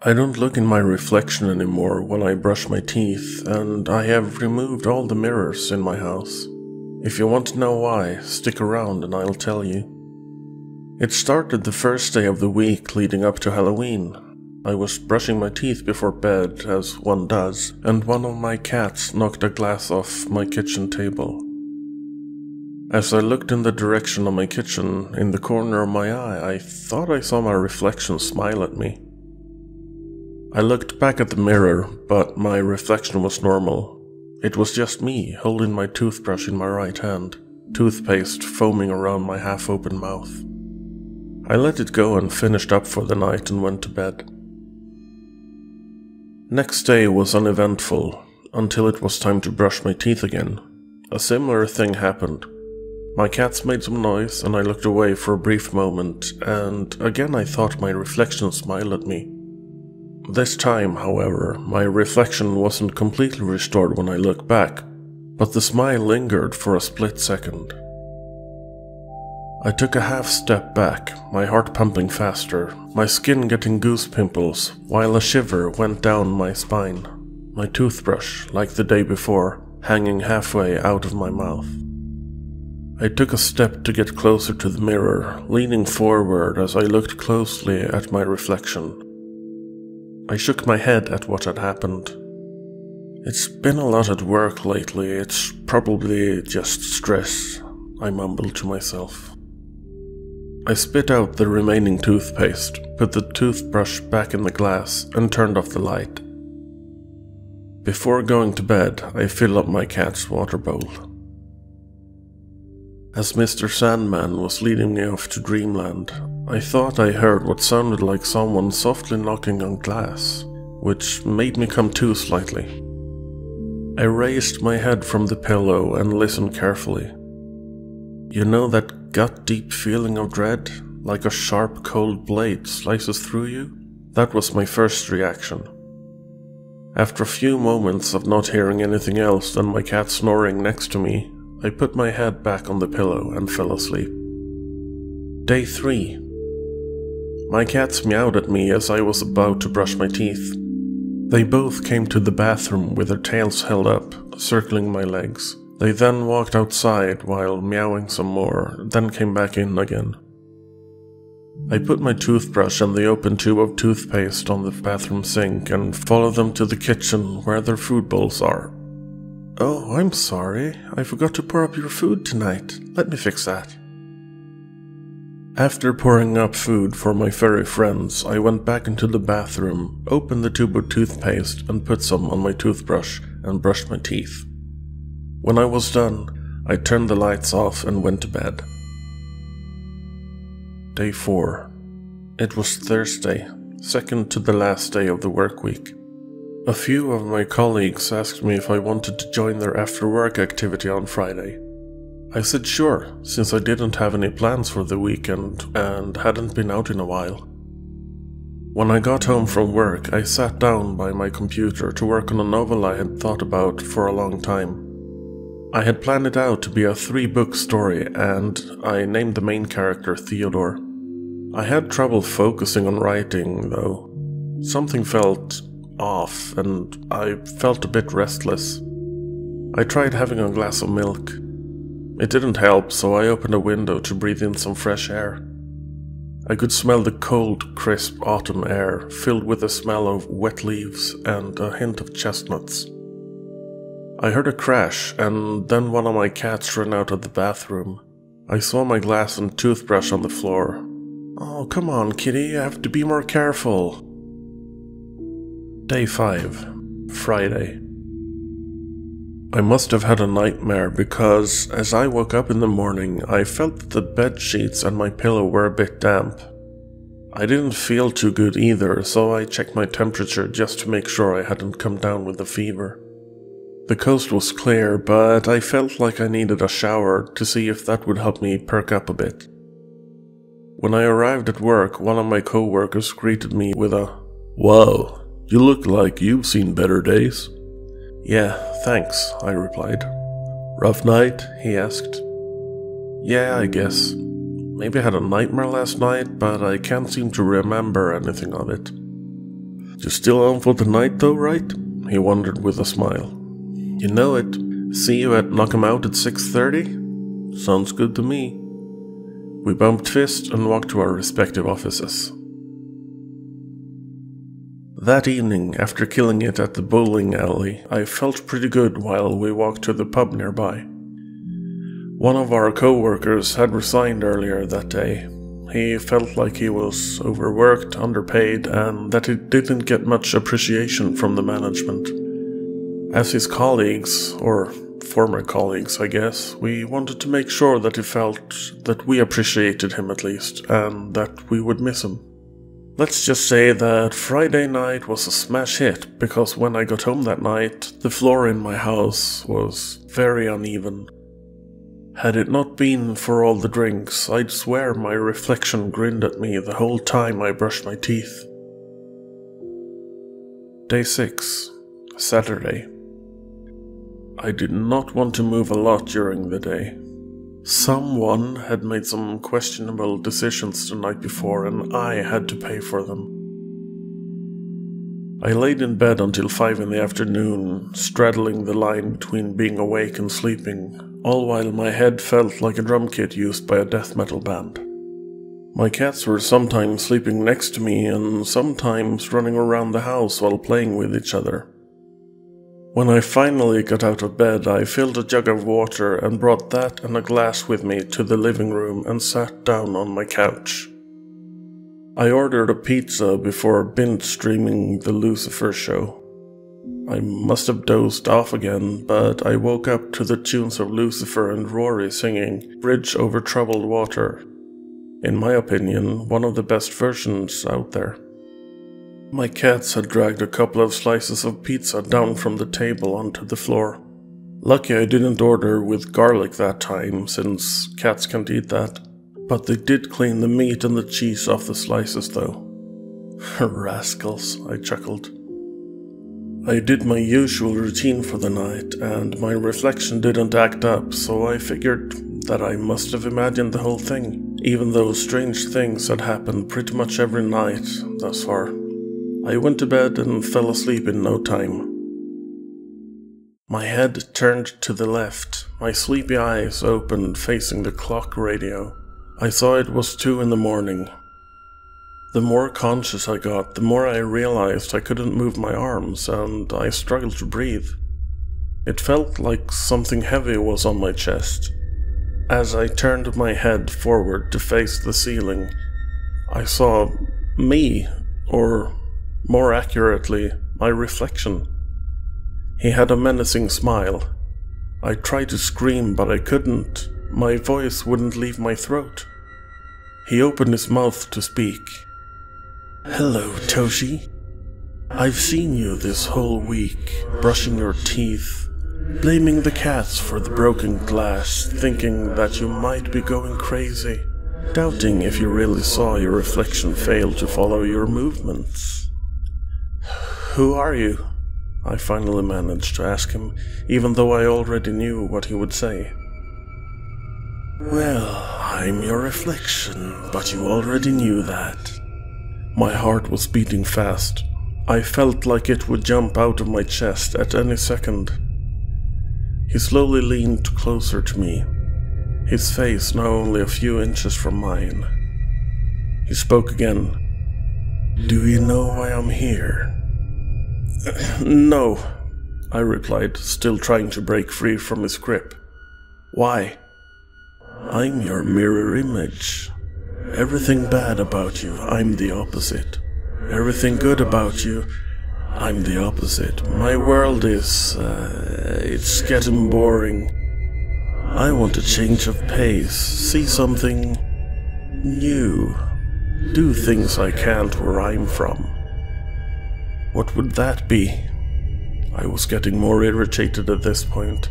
I don't look in my reflection anymore when I brush my teeth, and I have removed all the mirrors in my house. If you want to know why, stick around and I'll tell you. It started the first day of the week leading up to Halloween. I was brushing my teeth before bed, as one does, and one of my cats knocked a glass off my kitchen table. As I looked in the direction of my kitchen, in the corner of my eye, I thought I saw my reflection smile at me. I looked back at the mirror, but my reflection was normal. It was just me, holding my toothbrush in my right hand, toothpaste foaming around my half-open mouth. I let it go and finished up for the night and went to bed. Next day was uneventful, until it was time to brush my teeth again. A similar thing happened. My cats made some noise and I looked away for a brief moment, and again I thought my reflection smiled at me. This time, however, my reflection wasn't completely restored when I looked back, but the smile lingered for a split second. I took a half step back, my heart pumping faster, my skin getting goose pimples, while a shiver went down my spine, my toothbrush, like the day before, hanging halfway out of my mouth. I took a step to get closer to the mirror, leaning forward as I looked closely at my reflection. I shook my head at what had happened. It's been a lot at work lately, it's probably just stress, I mumbled to myself. I spit out the remaining toothpaste, put the toothbrush back in the glass, and turned off the light. Before going to bed, I filled up my cat's water bowl. As Mr. Sandman was leading me off to dreamland, I thought I heard what sounded like someone softly knocking on glass, which made me come to slightly. I raised my head from the pillow and listened carefully. You know that gut-deep feeling of dread, like a sharp cold blade slices through you? That was my first reaction. After a few moments of not hearing anything else than my cat snoring next to me, I put my head back on the pillow and fell asleep. Day 3. My cats meowed at me as I was about to brush my teeth. They both came to the bathroom with their tails held up, circling my legs. They then walked outside while meowing some more, then came back in again. I put my toothbrush and the open tube of toothpaste on the bathroom sink and followed them to the kitchen where their food bowls are. Oh, I'm sorry. I forgot to pour up your food tonight. Let me fix that. After pouring up food for my furry friends, I went back into the bathroom, opened the tube of toothpaste and put some on my toothbrush and brushed my teeth. When I was done, I turned the lights off and went to bed. Day 4. It was Thursday, second to the last day of the work week. A few of my colleagues asked me if I wanted to join their after-work activity on Friday. I said sure, since I didn't have any plans for the weekend and hadn't been out in a while. When I got home from work, I sat down by my computer to work on a novel I had thought about for a long time. I had planned it out to be a 3-book story, and I named the main character Theodore. I had trouble focusing on writing, though. Something felt off, and I felt a bit restless. I tried having a glass of milk. It didn't help, so I opened a window to breathe in some fresh air. I could smell the cold, crisp autumn air, filled with the smell of wet leaves and a hint of chestnuts. I heard a crash, and then one of my cats ran out of the bathroom. I saw my glass and toothbrush on the floor. Oh, come on, kitty, I have to be more careful. Day 5. Friday. I must have had a nightmare because, as I woke up in the morning, I felt that the bed sheets and my pillow were a bit damp. I didn't feel too good either, so I checked my temperature just to make sure I hadn't come down with a fever. The coast was clear, but I felt like I needed a shower to see if that would help me perk up a bit. When I arrived at work, one of my co-workers greeted me with a, "Wow, you look like you've seen better days." "Yeah, thanks," I replied. "Rough night?" he asked. "Yeah, I guess. Maybe I had a nightmare last night, but I can't seem to remember anything of it." "You still on for the night though, right?" he wondered with a smile. "You know it. See you at Knock 'em Out at 6:30? Sounds good to me." We bumped fists and walked to our respective offices. That evening, after killing it at the bowling alley, I felt pretty good while we walked to the pub nearby. One of our co-workers had resigned earlier that day. He felt like he was overworked, underpaid, and that he didn't get much appreciation from the management. As his colleagues, or former colleagues I guess, we wanted to make sure that he felt that we appreciated him at least, and that we would miss him. Let's just say that Friday night was a smash hit, because when I got home that night, the floor in my house was very uneven. Had it not been for all the drinks, I'd swear my reflection grinned at me the whole time I brushed my teeth. Day 6, Saturday. I did not want to move a lot during the day. Someone had made some questionable decisions the night before, and I had to pay for them. I laid in bed until 5 in the afternoon, straddling the line between being awake and sleeping, all while my head felt like a drum kit used by a death metal band. My cats were sometimes sleeping next to me and sometimes running around the house while playing with each other. When I finally got out of bed, I filled a jug of water and brought that and a glass with me to the living room and sat down on my couch. I ordered a pizza before binge streaming the Lucifer show. I must have dozed off again, but I woke up to the tunes of Lucifer and Rory singing Bridge Over Troubled Water. In my opinion, one of the best versions out there. My cats had dragged a couple of slices of pizza down from the table onto the floor. Lucky I didn't order with garlic that time, since cats can't eat that. But they did clean the meat and the cheese off the slices though. Rascals, I chuckled. I did my usual routine for the night, and my reflection didn't act up, so I figured that I must have imagined the whole thing, even though strange things had happened pretty much every night thus far. I went to bed and fell asleep in no time. My head turned to the left, my sleepy eyes opened facing the clock radio. I saw it was 2 in the morning. The more conscious I got, the more I realized I couldn't move my arms, and I struggled to breathe. It felt like something heavy was on my chest. As I turned my head forward to face the ceiling, I saw me, or more accurately, my reflection. He had a menacing smile. I tried to scream, but I couldn't. My voice wouldn't leave my throat. He opened his mouth to speak. "Hello, Toshi. I've seen you this whole week, brushing your teeth, blaming the cats for the broken glass, thinking that you might be going crazy, doubting if you really saw your reflection fail to follow your movements. Who are you?" I finally managed to ask him, even though I already knew what he would say. "Well, I'm your reflection, but you already knew that." My heart was beating fast. I felt like it would jump out of my chest at any second. He slowly leaned closer to me, his face now only a few inches from mine. He spoke again. "Do you know why I'm here?" "No," I replied, still trying to break free from his grip. "Why?" "I'm your mirror image. Everything bad about you, I'm the opposite. Everything good about you, I'm the opposite. My world is, it's getting boring. I want a change of pace, see something new, do things I can't where I'm from." What would that be? I was getting more irritated at this point,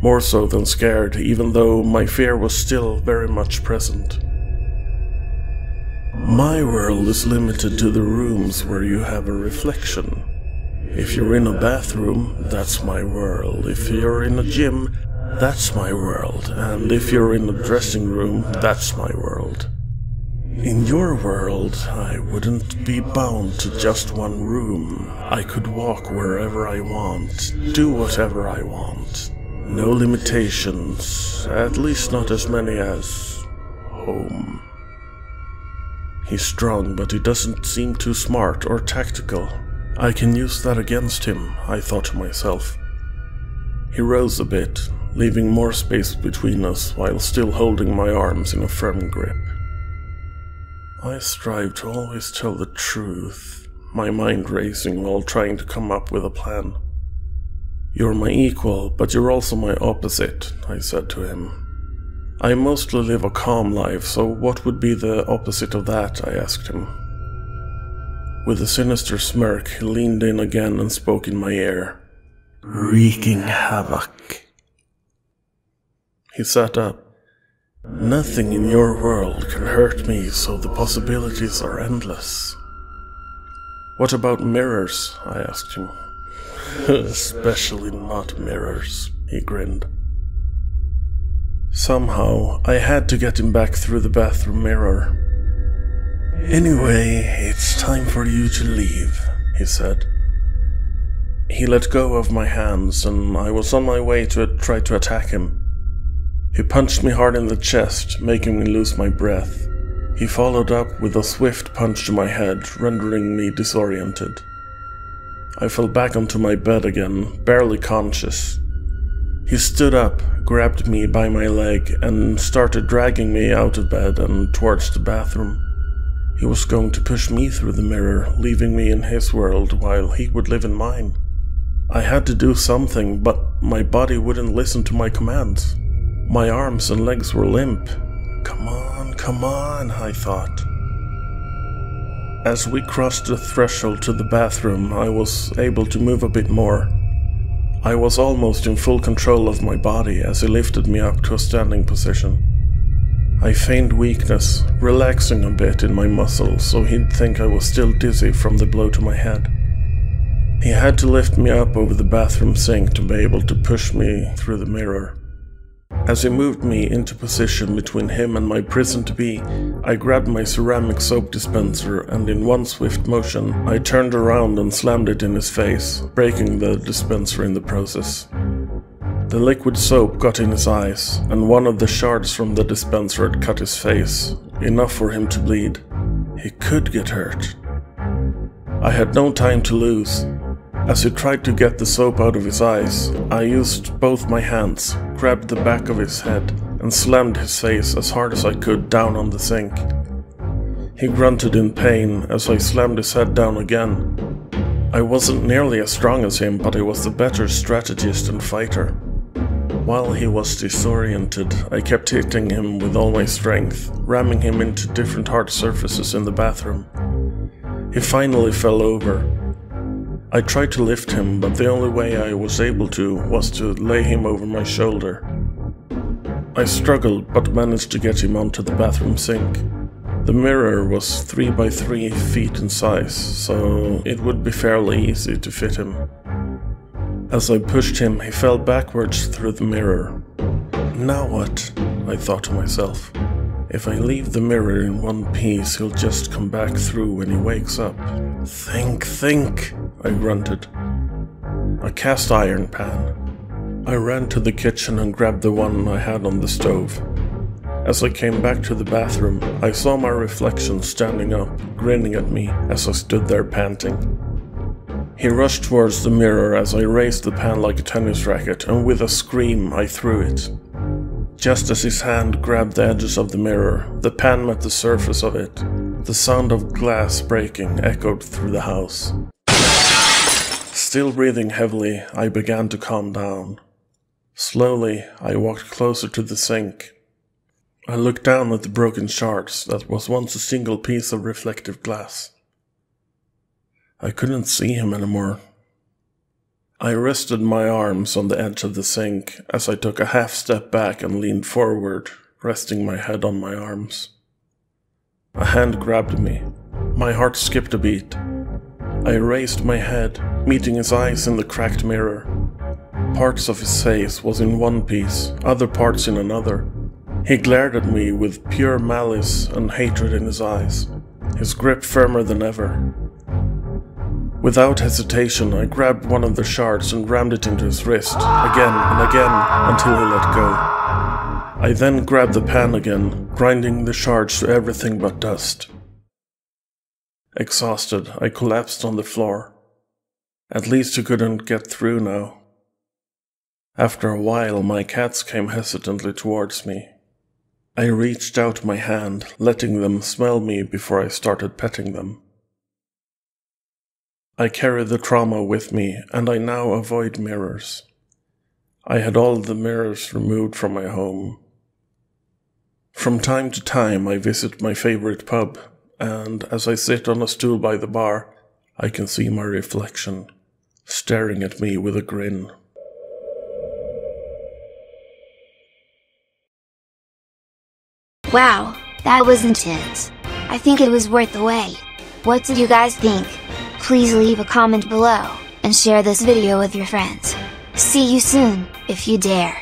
more so than scared, even though my fear was still very much present. "My world is limited to the rooms where you have a reflection. If you're in a bathroom, that's my world. If you're in a gym, that's my world. And if you're in a dressing room, that's my world." In your world, I wouldn't be bound to just one room. I could walk wherever I want, do whatever I want. No limitations, at least not as many as home. He's strong, but he doesn't seem too smart or tactical. I can use that against him, I thought to myself. He rose a bit, leaving more space between us while still holding my arms in a firm grip. I strive to always tell the truth, my mind racing while trying to come up with a plan. You're my equal, but you're also my opposite, I said to him. I mostly live a calm life, so what would be the opposite of that, I asked him. With a sinister smirk, he leaned in again and spoke in my ear. Wreaking havoc. He sat up. Nothing in your world can hurt me, so the possibilities are endless. What about mirrors? I asked him. Especially not mirrors, he grinned. Somehow, I had to get him back through the bathroom mirror. Anyway, it's time for you to leave, he said. He let go of my hands, and I was on my way to try to attack him. He punched me hard in the chest, making me lose my breath. He followed up with a swift punch to my head, rendering me disoriented. I fell back onto my bed again, barely conscious. He stood up, grabbed me by my leg, and started dragging me out of bed and towards the bathroom. He was going to push me through the mirror, leaving me in his world while he would live in mine. I had to do something, but my body wouldn't listen to my commands. My arms and legs were limp. Come on, I thought. As we crossed the threshold to the bathroom, I was able to move a bit more. I was almost in full control of my body as he lifted me up to a standing position. I feigned weakness, relaxing a bit in my muscles so he'd think I was still dizzy from the blow to my head. He had to lift me up over the bathroom sink to be able to push me through the mirror. As he moved me into position between him and my prison-to-be, I grabbed my ceramic soap dispenser and in one swift motion, I turned around and slammed it in his face, breaking the dispenser in the process. The liquid soap got in his eyes, and one of the shards from the dispenser had cut his face, enough for him to bleed. He could get hurt. I had no time to lose. As he tried to get the soap out of his eyes, I used both my hands, grabbed the back of his head, and slammed his face as hard as I could down on the sink. He grunted in pain as I slammed his head down again. I wasn't nearly as strong as him, but I was the better strategist and fighter. While he was disoriented, I kept hitting him with all my strength, ramming him into different hard surfaces in the bathroom. He finally fell over. I tried to lift him, but the only way I was able to was to lay him over my shoulder. I struggled, but managed to get him onto the bathroom sink. The mirror was 3 by 3 feet in size, so it would be fairly easy to fit him. As I pushed him, he fell backwards through the mirror. Now what? I thought to myself. If I leave the mirror in one piece, he'll just come back through when he wakes up. Think, I grunted. A cast iron pan. I ran to the kitchen and grabbed the one I had on the stove. As I came back to the bathroom, I saw my reflection standing up, grinning at me as I stood there panting. He rushed towards the mirror as I raised the pan like a tennis racket, and with a scream I threw it. Just as his hand grabbed the edges of the mirror, the pan met the surface of it. The sound of glass breaking echoed through the house. Still breathing heavily, I began to calm down. Slowly, I walked closer to the sink. I looked down at the broken shards that was once a single piece of reflective glass. I couldn't see him anymore. I rested my arms on the edge of the sink as I took a half step back and leaned forward, resting my head on my arms. A hand grabbed me. My heart skipped a beat. I raised my head, meeting his eyes in the cracked mirror. Parts of his face was in one piece, other parts in another. He glared at me with pure malice and hatred in his eyes, his grip firmer than ever. Without hesitation, I grabbed one of the shards and rammed it into his wrist, again and again, until he let go. I then grabbed the pan again, grinding the shards to everything but dust. Exhausted, I collapsed on the floor. At least he couldn't get through now. After a while, my cats came hesitantly towards me. I reached out my hand, letting them smell me before I started petting them. I carry the trauma with me, and I now avoid mirrors. I had all the mirrors removed from my home. From time to time, I visit my favorite pub, and as I sit on a stool by the bar, I can see my reflection, staring at me with a grin. Wow, that was intense. I think it was worth the wait. What did you guys think? Please leave a comment below, and share this video with your friends. See you soon, if you dare.